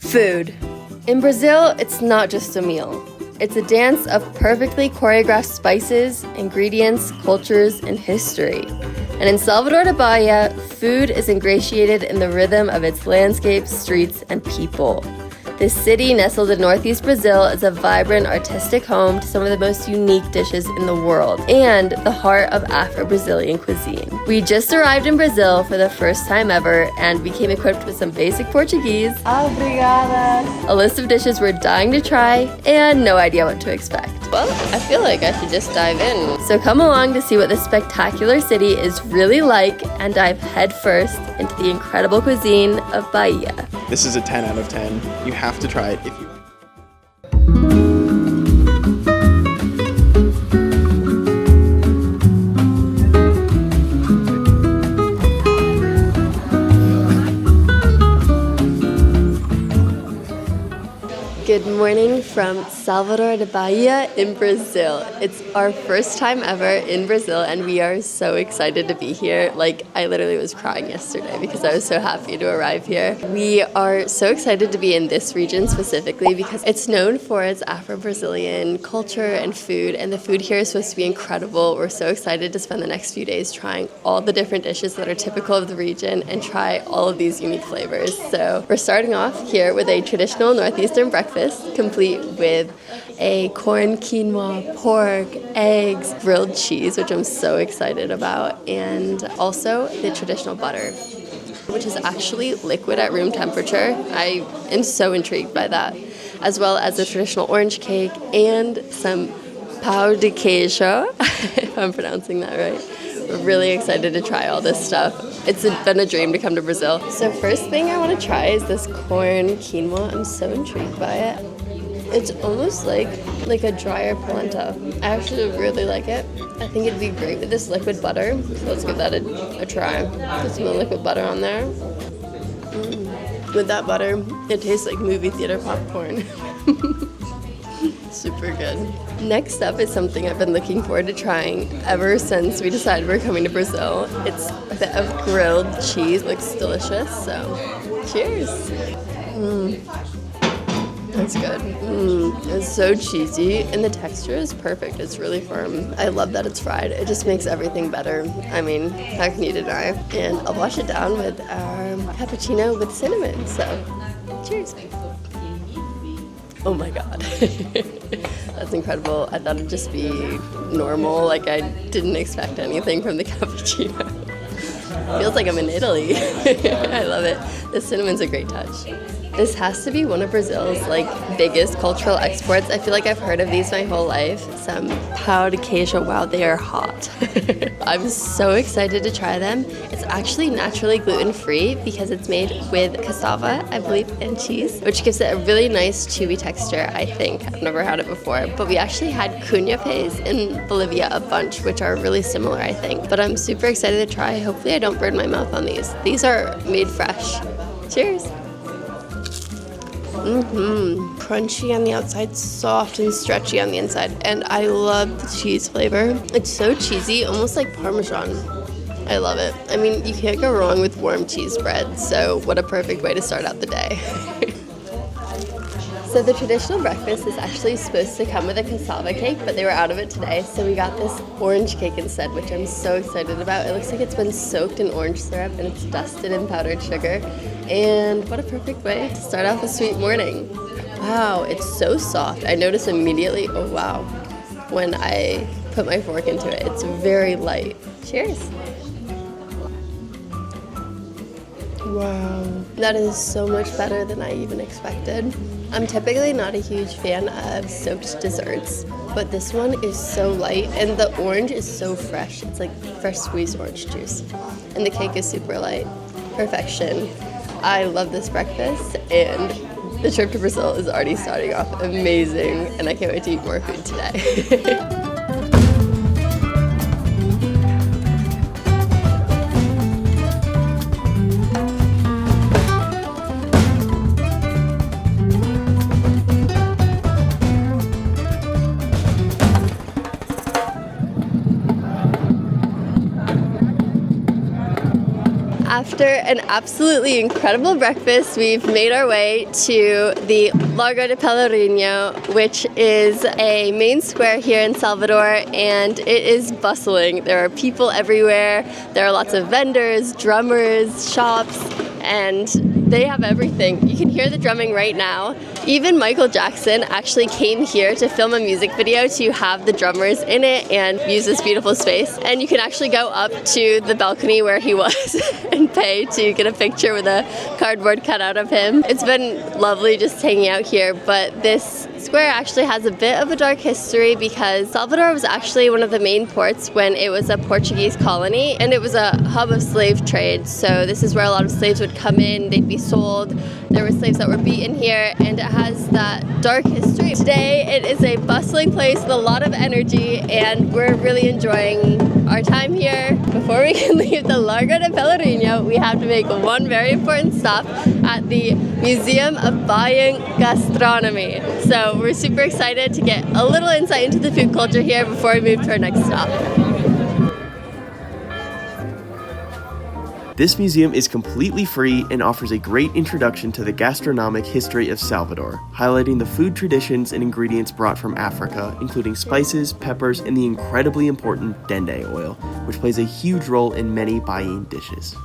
Food. In Brazil, it's not just a meal. It's a dance of perfectly choreographed spices, ingredients, cultures, and history. And in Salvador de Bahia, food is ingratiated in the rhythm of its landscapes, streets, and people. This city, nestled in northeast Brazil, is a vibrant, artistic home to some of the most unique dishes in the world and the heart of Afro-Brazilian cuisine. We just arrived in Brazil for the first time ever and we came equipped with some basic Portuguese, obrigada, a list of dishes we're dying to try, and no idea what to expect. Well, I feel like I should just dive in. So come along to see what this spectacular city is really like and dive headfirst into the incredible cuisine of Bahia. This is a 10 out of 10. You have to try it if you want. Good morning from Salvador de Bahia in Brazil. It's our first time ever in Brazil and we are so excited to be here. Like, I literally was crying yesterday because I was so happy to arrive here. We are so excited to be in this region specifically because it's known for its Afro-Brazilian culture and food, and the food here is supposed to be incredible. We're so excited to spend the next few days trying all the different dishes that are typical of the region and try all of these unique flavors. So we're starting off here with a traditional Northeastern breakfast, complete with a corn, quinoa, pork, eggs, grilled cheese, which I'm so excited about, and also the traditional butter, which is actually liquid at room temperature. I am so intrigued by that, as well as the traditional orange cake and some pão de queijo, if I'm pronouncing that right. We're really excited to try all this stuff. It's been a dream to come to Brazil. So first thing I want to try is this corn quinoa. I'm so intrigued by it. It's almost like a drier polenta. I actually really like it. I think it'd be great with this liquid butter. So let's give that a try. Put some liquid butter on there. With that butter, it tastes like movie theater popcorn. Super good. Next up is something I've been looking forward to trying ever since we decided we're coming to Brazil. It's a bit of grilled cheese. Looks delicious, so cheers. That's good. It's so cheesy and the texture is perfect. It's really firm. I love that it's fried. It just makes everything better. I mean, how can you deny? And I'll wash it down with our cappuccino with cinnamon, so cheers. Oh my god. That's incredible. I thought it'd just be normal. Like, I didn't expect anything from the cappuccino. Feels like I'm in Italy. I love it. The cinnamon's a great touch. This has to be one of Brazil's biggest cultural exports. I feel like I've heard of these my whole life. Some pão de queijo. Wow, they are hot. I'm so excited to try them. It's actually naturally gluten-free because it's made with cassava, I believe, and cheese, which gives it a really nice chewy texture, I think. I've never had it before, but we actually had cunhapés in Bolivia a bunch, which are really similar, I think. But I'm super excited to try. Hopefully I don't burn my mouth on these. These are made fresh. Cheers. Crunchy on the outside, soft and stretchy on the inside, and I love the cheese flavor. It's so cheesy, almost like Parmesan. I love it. I mean, you can't go wrong with warm cheese bread, so what a perfect way to start out the day. So the traditional breakfast is actually supposed to come with a cassava cake, but they were out of it today, so we got this orange cake instead, which I'm so excited about. It looks like it's been soaked in orange syrup and it's dusted in powdered sugar. And what a perfect way to start off a sweet morning. Wow, it's so soft. I noticed immediately, oh wow, when I put my fork into it. It's very light. Cheers. Wow, that is so much better than I even expected. I'm typically not a huge fan of soaked desserts, but this one is so light and the orange is so fresh. It's like fresh squeezed orange juice. And the cake is super light. Perfection. I love this breakfast and the trip to Brazil is already starting off amazing and I can't wait to eat more food today. after an absolutely incredible breakfast, we've made our way to the Largo de Pelourinho, which is a main square here in Salvador, and it is bustling. There are people everywhere. There are lots of vendors, drummers, shops, and they have everything. You can hear the drumming right now. Even Michael Jackson actually came here to film a music video to have the drummers in it and use this beautiful space. And you can actually go up to the balcony where he was and pay to get a picture with a cardboard cutout of him. It's been lovely just hanging out here, but this square actually has a bit of a dark history because Salvador was actually one of the main ports when it was a Portuguese colony, and it was a hub of slave trade. So this is where a lot of slaves would come in, they'd be sold. There were slaves that were beaten here, and it has that dark history. Today it is a bustling place with a lot of energy, and we're really enjoying our time here. Before we can leave the Largo de Pelourinho, we have to make one very important stop at the Museum of Bahian Gastronomy. So we're super excited to get a little insight into the food culture here before we move to our next stop. This museum is completely free and offers a great introduction to the gastronomic history of Salvador, highlighting the food traditions and ingredients brought from Africa, including spices, peppers, and the incredibly important dende oil, which plays a huge role in many Bahian dishes.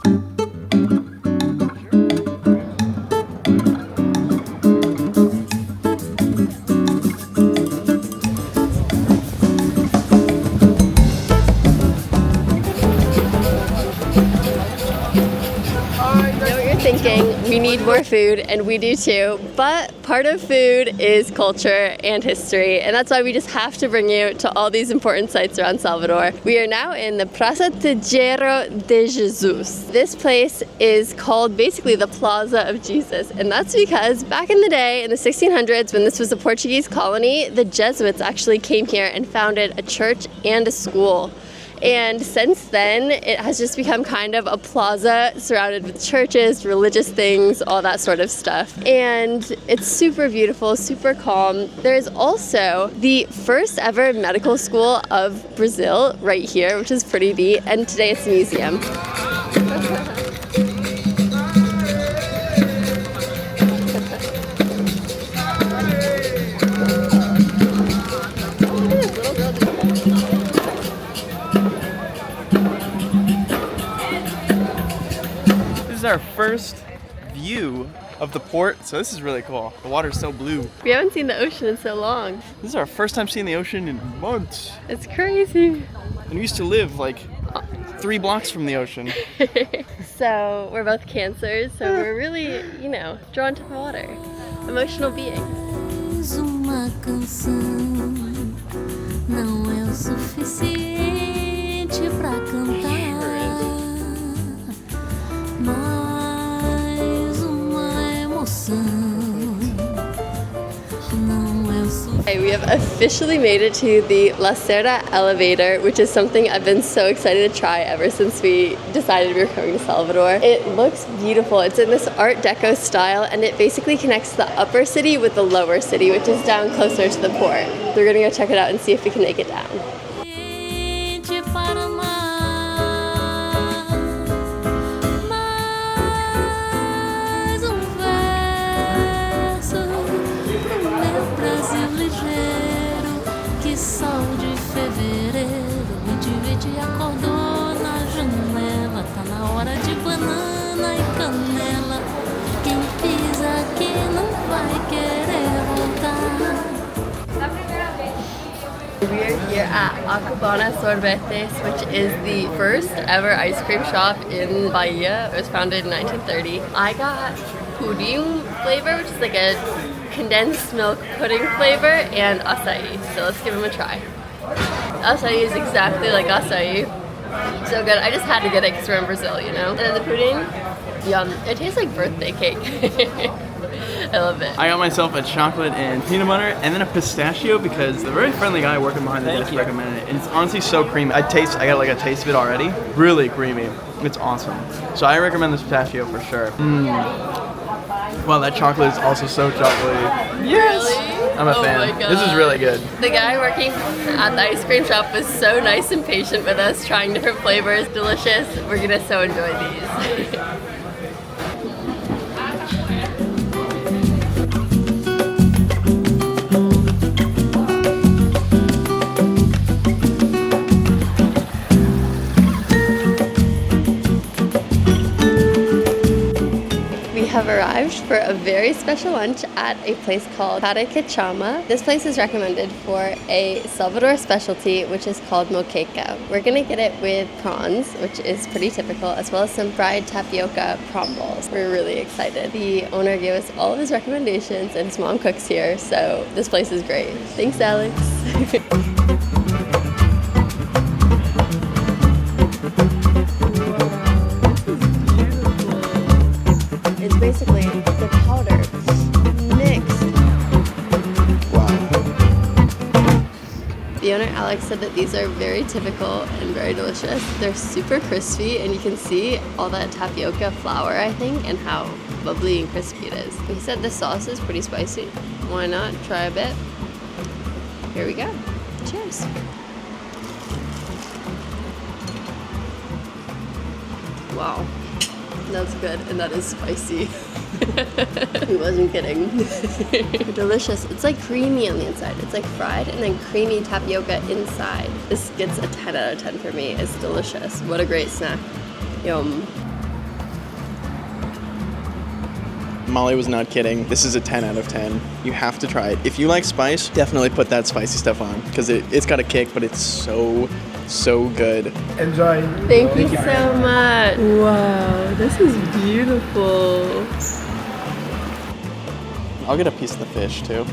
We need more food, and we do too, but part of food is culture and history, and that's why we just have to bring you to all these important sites around Salvador. We are now in the Praça Tejeiro de Jesus. This place is called basically the Plaza of Jesus, and that's because back in the day, in the 1600s, when this was a Portuguese colony, the Jesuits actually came here and founded a church and a school. And since then, it has just become kind of a plaza surrounded with churches, religious things, all that sort of stuff. And it's super beautiful, super calm. There's also the first ever medical school of Brazil right here, which is pretty neat. And today it's a museum. This is our first view of the port, so this is really cool. The water's so blue. We haven't seen the ocean in so long. This is our first time seeing the ocean in months. It's crazy. And we used to live like 3 blocks from the ocean. So we're both cancers, so we're really, you know, drawn to the water. Emotional beings. Uma canção não é o suficiente pra cantar. Mais uma emoção não é o suficiente. Hey, we have officially made it to the La Serra elevator, which is something I've been so excited to try ever since we decided we were coming to Salvador. It looks beautiful. It's in this Art Deco style, and it basically connects the upper city with the lower city, which is down closer to the port. So we're gonna go check it out and see if we can make it down. We're here at Acai Sorbetes, which is the first ever ice cream shop in Bahia. It was founded in 1930. I got pudding flavor, which is like a condensed milk pudding flavor, and acai. So let's give them a try. Acai is exactly like acai. So good. I just had to get it because we're in Brazil, you know? And then the pudding, yum. It tastes like birthday cake. I love it. I got myself a chocolate and peanut butter and then a pistachio because the very friendly guy working behind the desk recommended it. And it's honestly so creamy. I got like a taste of it already. Really creamy. It's awesome. So I recommend this pistachio for sure. Wow, that chocolate is also so chocolatey. Yes! Really? I'm a Oh fan. my God. This is really good. The guy working at the ice cream shop was so nice and patient with us, trying different flavors. Delicious. We're gonna so enjoy these. We have arrived for a very special lunch at a place called Chama. This place is recommended for a Salvador specialty, which is called Moqueca. We're gonna get it with prawns, which is pretty typical, as well as some fried tapioca prawn balls. We're really excited. The owner gave us all of his recommendations, and his mom cooks here, so this place is great. Thanks, Alex. It's basically the powder mixed. Wow. The owner, Alex, said that these are very typical and very delicious. They're super crispy, and you can see all that tapioca flour, I think, and how bubbly and crispy it is. He said the sauce is pretty spicy. Why not try a bit? Here we go. Cheers. Wow. That's good, and that is spicy. He wasn't kidding. Delicious. It's like creamy on the inside. It's like fried and then creamy tapioca inside. This gets a 10 out of 10 for me. It's delicious. What a great snack. Yum. Molly was not kidding. This is a 10 out of 10. You have to try it. If you like spice, definitely put that spicy stuff on because it's got a kick, but it's so good. Enjoy. Thank you so much. Wow, this is beautiful. I'll get a piece of the fish too.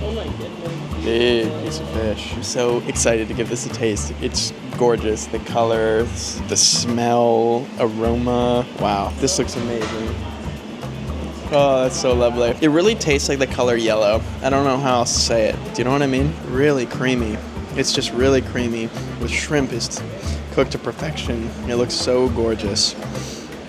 Oh my goodness. Big piece of fish. I'm so excited to give this a taste. It's gorgeous. The colors, the smell, aroma. Wow, this looks amazing. Oh, that's so lovely. It really tastes like the color yellow. I don't know how else to say it. Do you know what I mean? Really creamy. It's just really creamy. The shrimp is cooked to perfection. It looks so gorgeous.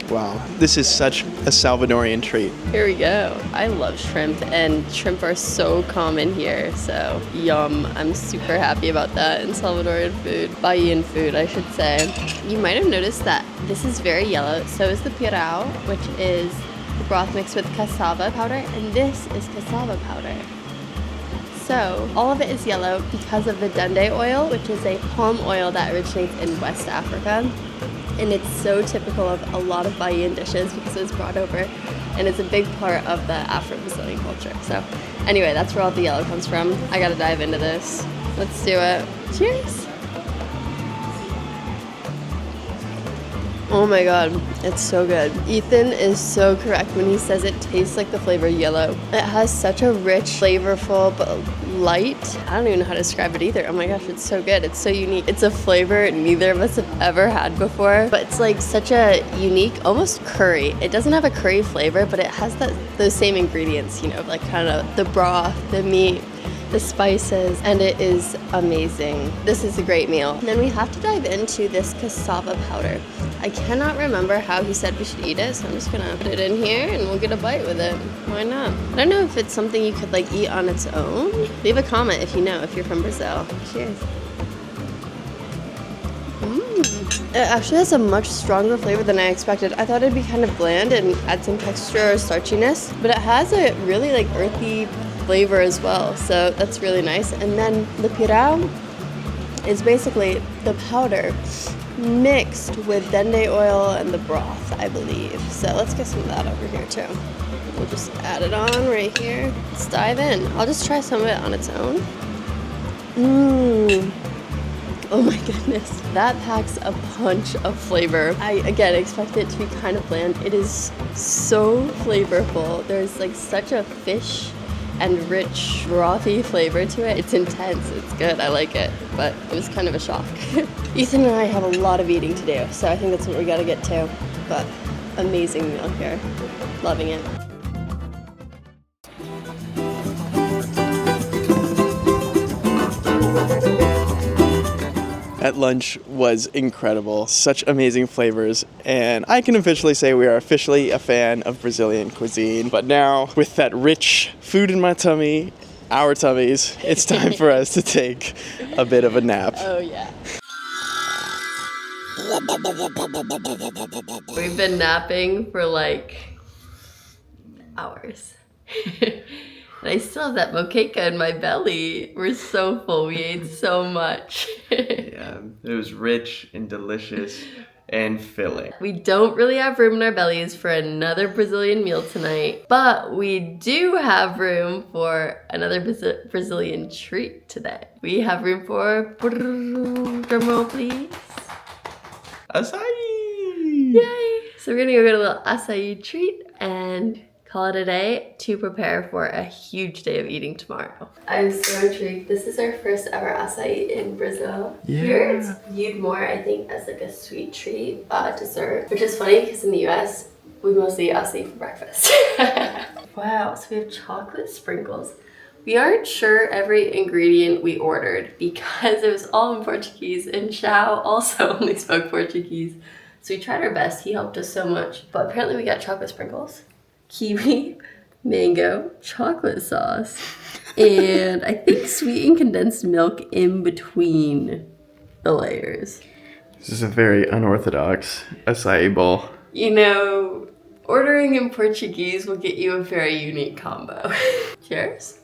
Wow. This is such a Salvadorian treat. Here we go. I love shrimp, and shrimp are so common here, so yum. I'm super happy about that in Salvadorian food. Bahian food, I should say. You might have noticed that this is very yellow. So is the pirao, which is the broth mixed with cassava powder, and this is cassava powder. So all of it is yellow because of the dende oil, which is a palm oil that originates in West Africa. And it's so typical of a lot of Bahian dishes because it's brought over and it's a big part of the Afro-Brazilian culture. So anyway, that's where all the yellow comes from. I gotta dive into this. Let's do it. Cheers. Oh my god, it's so good. Ethan is so correct when he says it tastes like the flavor yellow. It has such a rich, flavorful, but light. I don't even know how to describe it either. Oh my gosh, it's so good. It's so unique. It's a flavor neither of us have ever had before, but it's like such a unique, almost curry. It doesn't have a curry flavor, but it has those same ingredients, you know, like kind of the broth, the meat, the spices, and it is amazing. This is a great meal. And then we have to dive into this cassava powder. I cannot remember how he said we should eat it, so I'm just gonna put it in here and we'll get a bite with it. Why not? I don't know if it's something you could like eat on its own. Leave a comment if you know, if you're from Brazil. Cheers. It actually has a much stronger flavor than I expected. I thought it'd be kind of bland and add some texture or starchiness, but it has a really like earthy flavor as well, so that's really nice. And then the pirao is basically the powder mixed with dende oil and the broth, I believe. So let's get some of that over here too. We'll just add it on right here. Let's dive in. I'll just try some of it on its own. Oh my goodness. That packs a punch of flavor. I, again, expect it to be kind of bland. It is so flavorful. There's like such a fish and rich, brothy flavor to it. It's intense, it's good, I like it, but it was kind of a shock. Ethan and I have a lot of eating to do, so I think that's what we gotta get to, but amazing meal here, loving it. At lunch was incredible. Such amazing flavors. And I can officially say we are officially a fan of Brazilian cuisine. But now, with that rich food in my tummy our tummies, it's time for us to take a bit of a nap. Oh yeah. We've been napping for like hours. And I still have that moqueca in my belly. We're so full. We ate so much. Yeah, it was rich and delicious and filling. We don't really have room in our bellies for another Brazilian meal tonight, but we do have room for another Brazilian treat today. We have room for, drum roll please. Acai! Yay! So we're gonna go get a little acai treat and call it a day to prepare for a huge day of eating tomorrow. I'm so intrigued. This is our first ever acai in Brazil. Yeah. Here it's viewed more, I think, as like a sweet treat, dessert, which is funny because in the US, we mostly eat acai for breakfast. Wow, so we have chocolate sprinkles. We aren't sure every ingredient we ordered because it was all in Portuguese and Xiao also only spoke Portuguese. So we tried our best. He helped us so much. But apparently we got chocolate sprinkles, kiwi, mango, chocolate sauce, and I think sweetened condensed milk in between the layers. This is a very unorthodox acai bowl. You know, ordering in Portuguese will get you a very unique combo. Cheers.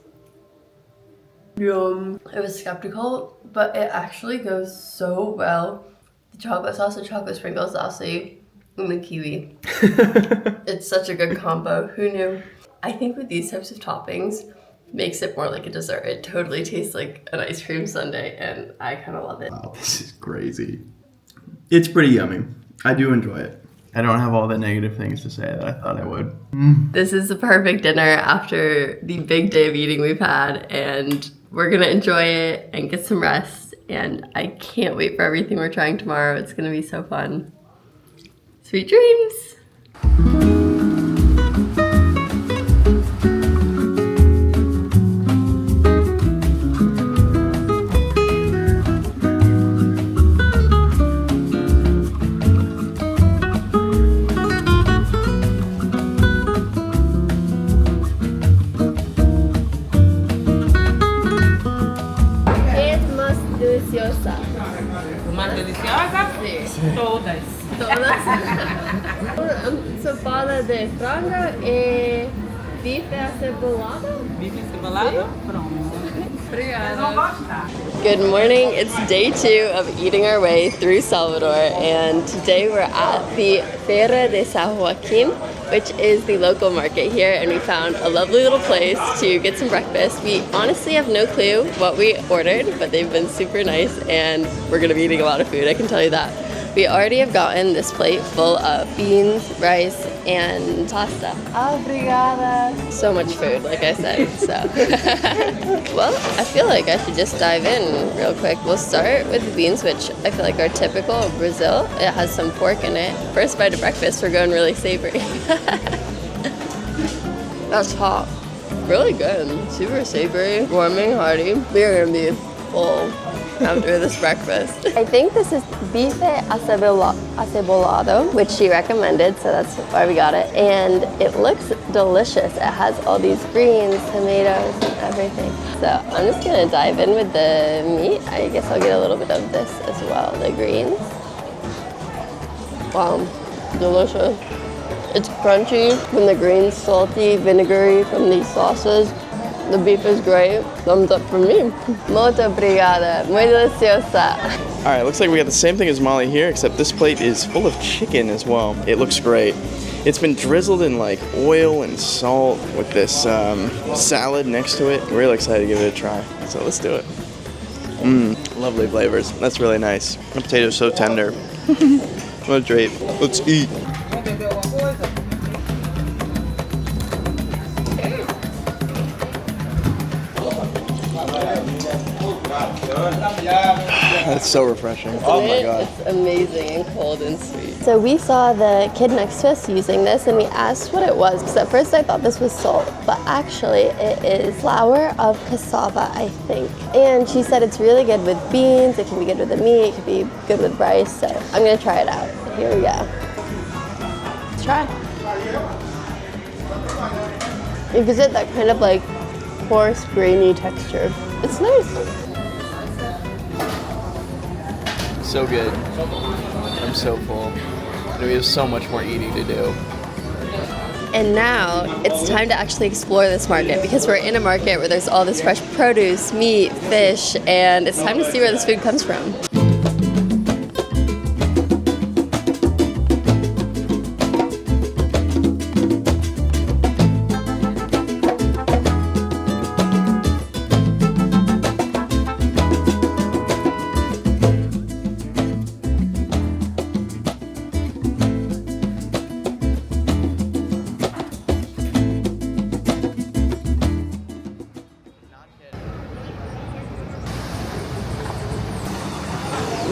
Yum. I was skeptical, but it actually goes so well. The chocolate sauce, the chocolate sprinkles, the acai, and the kiwi. It's such a good combo. Who knew? I think with these types of toppings, makes it more like a dessert. It totally tastes like an ice cream sundae, and I kind of love it. Wow, this is crazy. It's pretty yummy. I do enjoy it. I don't have all the negative things to say that I thought I would. This is the perfect dinner after the big day of eating we've had, and we're gonna enjoy it and get some rest, and I can't wait for everything we're trying tomorrow. It's gonna be so fun. Sweet dreams! Uma deliciosa? Sim. Todas. Sopada de frango e bife acebolado. Bife cebolado? Pronto. Good morning. It's day 2 of eating our way through Salvador, and today we're at the Feira de São Joaquim, which is the local market here, and we found a lovely little place to get some breakfast. We honestly have no clue what we ordered, but they've been super nice, and we're gonna be eating a lot of food, I can tell you that. We already have gotten this plate full of beans, rice, and pasta. Obrigada. So much food, like I said, so. Well, I feel like I should just dive in real quick. We'll start with the beans, which I feel like are typical of Brazil. It has some pork in it. First bite of breakfast, we're going really savory. That's hot. Really good. Super savory, warming, hearty. We're gonna be full after this breakfast. I think this is bife acebolado, which she recommended, so that's why we got it. And it looks delicious. It has all these greens, tomatoes, and everything. So I'm just gonna dive in with the meat. I guess I'll get a little bit of this as well, the greens. Wow, delicious. It's crunchy from the greens, salty, vinegary from these sauces. The beef is great. Thumbs up for me. Muito obrigada. Muy deliciosa. All right, looks like we got the same thing as Molly here, except this plate is full of chicken as well. It looks great. It's been drizzled in like oil and salt with this salad next to it. I'm really excited to give it a try. So let's do it. Lovely flavors. That's really nice. The potato's so tender. What a treat. Let's eat. That's so refreshing. Oh my god. It's amazing and cold and sweet. So we saw the kid next to us using this, and we asked what it was, because at first I thought this was salt, but actually it is flour of cassava, I think. And she said it's really good with beans, it can be good with the meat, it can be good with rice, so I'm gonna try it out. Here we go. Let's try. You can get that kind of like coarse, grainy texture. It's nice. So good. I'm so full. And we have so much more eating to do. And now it's time to actually explore this market because we're in a market where there's all this fresh produce, meat, fish, and it's time to see where this food comes from.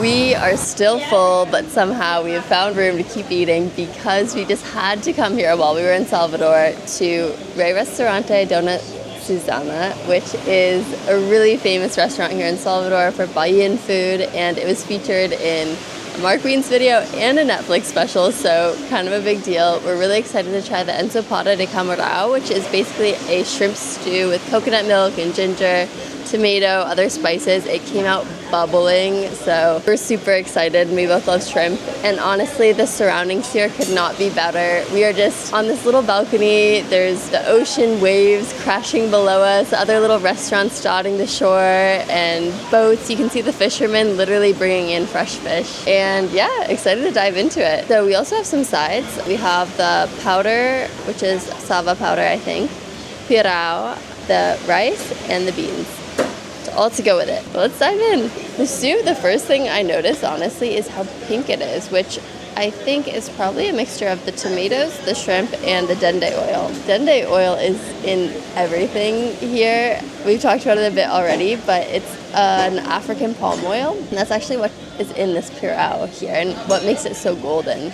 We are still full, but somehow we have found room to keep eating because we just had to come here while we were in Salvador to Rey Restaurante Dona Susana, which is a really famous restaurant here in Salvador for Bahian food, and it was featured in a Mark Wiens video and a Netflix special, so kind of a big deal. We're really excited to try the ensopada de camarão, which is basically a shrimp stew with coconut milk and ginger, tomato, other spices. It came out bubbling, so we're super excited. We both love shrimp, and honestly the surroundings here could not be better. We are just on this little balcony. There's the ocean waves crashing below us, other little restaurants dotting the shore, and boats. You can see the fishermen literally bringing in fresh fish, and yeah, excited to dive into it. So we also have some sides. We have the powder, which is sava powder, I think, pirao, the rice, and the beans, all to go with it. But let's dive in. The soup, the first thing I noticed, honestly, is how pink it is, which I think is probably a mixture of the tomatoes, the shrimp, and the dende oil. Dende oil is in everything here. We've talked about it a bit already, but it's an African palm oil, and that's actually what is in this pirao here and what makes it so golden.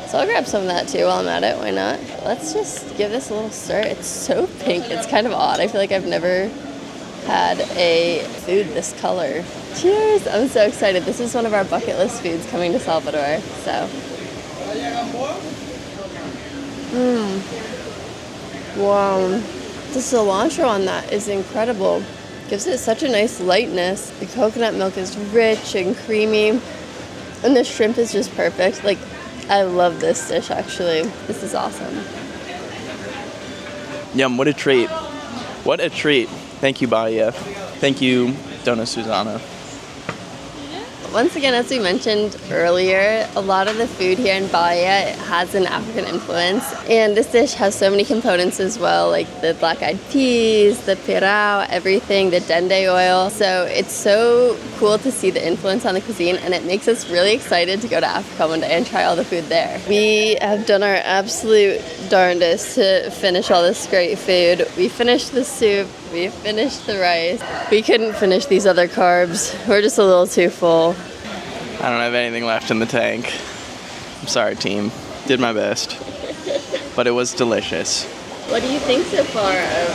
So I'll grab some of that too while I'm at it, why not? Let's just give this a little stir. It's so pink, it's kind of odd. I feel like I've never had a food this color. Cheers! I'm so excited. This is one of our bucket list foods coming to Salvador, so. Wow. The cilantro on that is incredible. Gives it such a nice lightness. The coconut milk is rich and creamy, and the shrimp is just perfect. Like, I love this dish, actually. This is awesome. Yum, what a treat. What a treat. Thank you, Bahia. Thank you, Dona Susana. Once again, as we mentioned earlier, a lot of the food here in Bahia has an African influence, and this dish has so many components as well, like the black-eyed peas, the pirao, everything, the dende oil. So it's so cool to see the influence on the cuisine, and it makes us really excited to go to Africa one day and try all the food there. We have done our absolute darndest to finish all this great food. We finished the soup, we finished the rice. We couldn't finish these other carbs. We're just a little too full. I don't have anything left in the tank. I'm sorry, team. Did my best. But it was delicious. What do you think so far of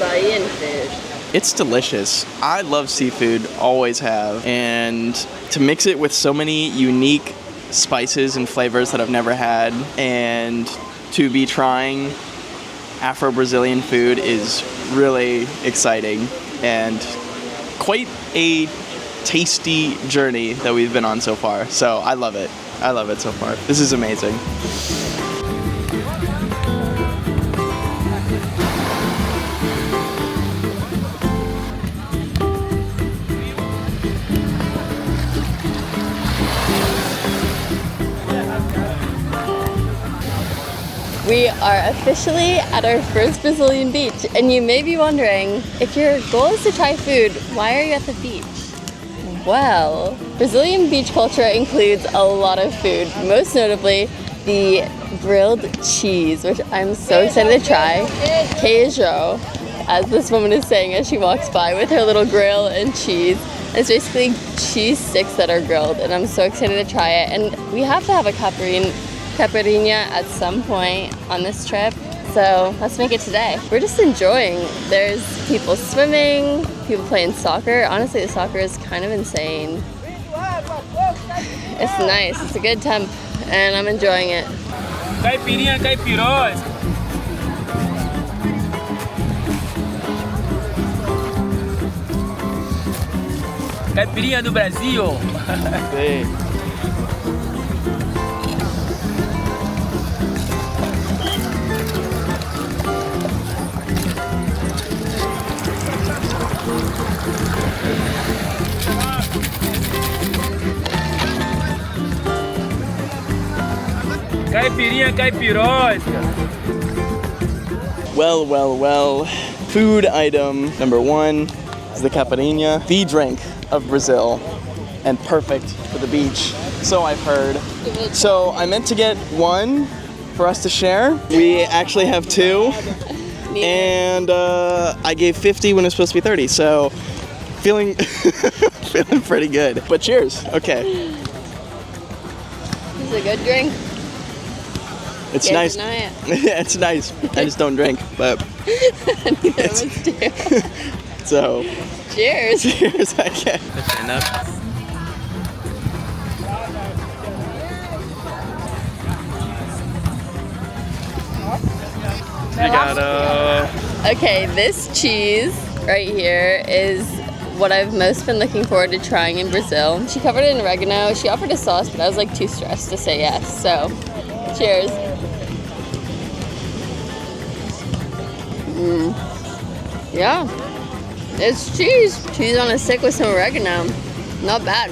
Bahian food? It's delicious. I love seafood, always have. And to mix it with so many unique spices and flavors that I've never had, and to be trying Afro-Brazilian food is really exciting and quite a tasty journey that we've been on so far. So I love it. I love it so far. This is amazing. We are officially at our first Brazilian beach, and you may be wondering, if your goal is to try food, why are you at the beach? Well, Brazilian beach culture includes a lot of food, most notably the grilled cheese, which I'm so excited to try. Queijo, as this woman is saying as she walks by with her little grill and cheese. It's basically cheese sticks that are grilled, and I'm so excited to try it. And we have to have a caipirinha at some point on this trip, so let's make it today. We're just enjoying. There's people swimming, people playing soccer. Honestly, the soccer is kind of insane. It's nice, it's a good temp, and I'm enjoying it. Caipirinha, caipirós. Caipirinha do Brasil. Hey. Caipirinha caipirosa. Well, well, well. Food item number 1 is the caipirinha, the drink of Brazil, and perfect for the beach. So I've heard. So I meant to get 1 for us to share. We actually have 2. And I gave 50 when it was supposed to be 30. So feeling feeling pretty good. But cheers. Okay. This is a good drink. It's Can't nice. deny it. It's nice. I just don't drink, but Neither of us do. so Cheers. cheers. I can't. Stand up. Okay, this cheese right here is what I've most been looking forward to trying in Brazil. She covered it in oregano. She offered a sauce, but I was like too stressed to say yes. So, cheers. Yeah, it's cheese. Cheese on a stick with some oregano. Not bad.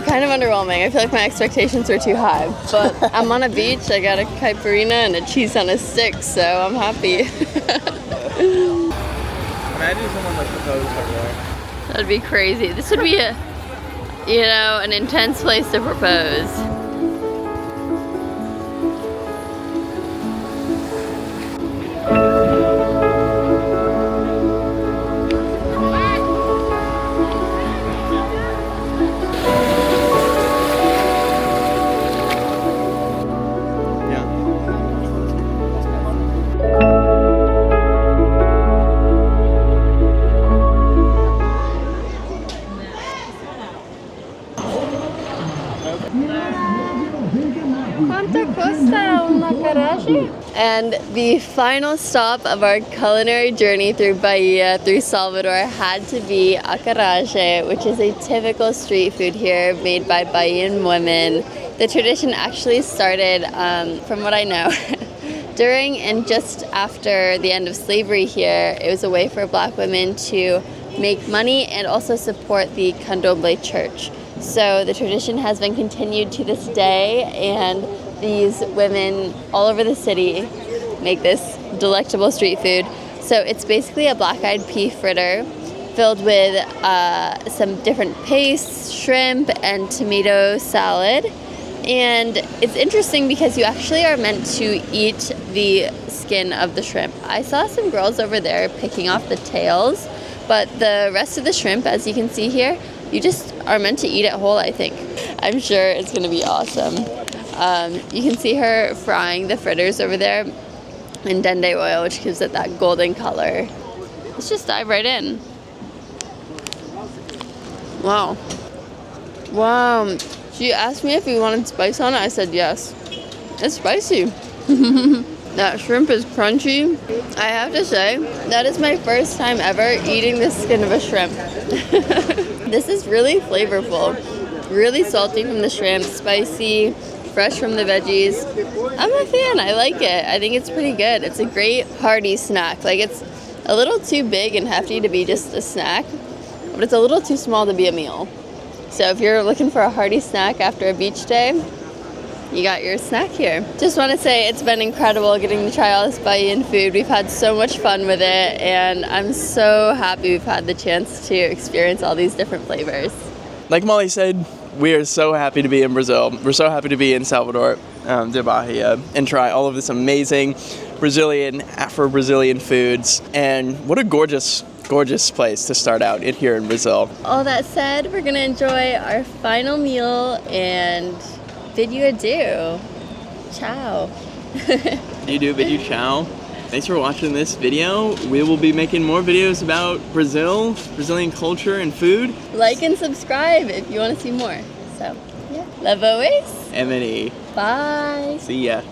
Kind of underwhelming. I feel like my expectations were too high. But I'm on a beach. I got a caipirinha and a cheese on a stick, so I'm happy. Imagine someone like proposed over there. That'd be crazy. This would be an intense place to propose. And the final stop of our culinary journey through Bahia, through Salvador, had to be acarajé, which is a typical street food here made by Bahian women. The tradition actually started, from what I know, during and just after the end of slavery here. It was a way for black women to make money and also support the Candomblé church. So the tradition has been continued to this day, and these women all over the city make this delectable street food. So it's basically a black-eyed pea fritter filled with some different pastes, shrimp, and tomato salad. And it's interesting because you actually are meant to eat the skin of the shrimp. I saw some girls over there picking off the tails, but the rest of the shrimp, as you can see here, you just are meant to eat it whole, I think. I'm sure it's gonna be awesome. You can see her frying the fritters over there in dende oil, which gives it that golden color. Let's just dive right in. Wow. Wow. She asked me if we wanted spice on it. I said yes. It's spicy. That shrimp is crunchy. I have to say, that is my first time ever eating the skin of a shrimp. This is really flavorful. Really salty from the shrimp, spicy, fresh from the veggies. I'm a fan. I like it. I think it's pretty good. It's a great party snack. Like, it's a little too big and hefty to be just a snack, but it's a little too small to be a meal. So if you're looking for a hearty snack after a beach day, you got your snack here. Just want to say it's been incredible getting to try all this Bahian food. We've had so much fun with it, and I'm so happy we've had the chance to experience all these different flavors. Like Molly said, we are so happy to be in Brazil. We're so happy to be in Salvador de Bahia and try all of this amazing Brazilian, Afro-Brazilian foods. And what a gorgeous place to start out here in Brazil. All that said, we're gonna enjoy our final meal and bid you adieu. Ciao. You do, but you ciao. Thanks for watching this video. We will be making more videos about Brazil, Brazilian culture and food. Like and subscribe if you want to see more. So, yeah. Love always. M&E. Bye. See ya.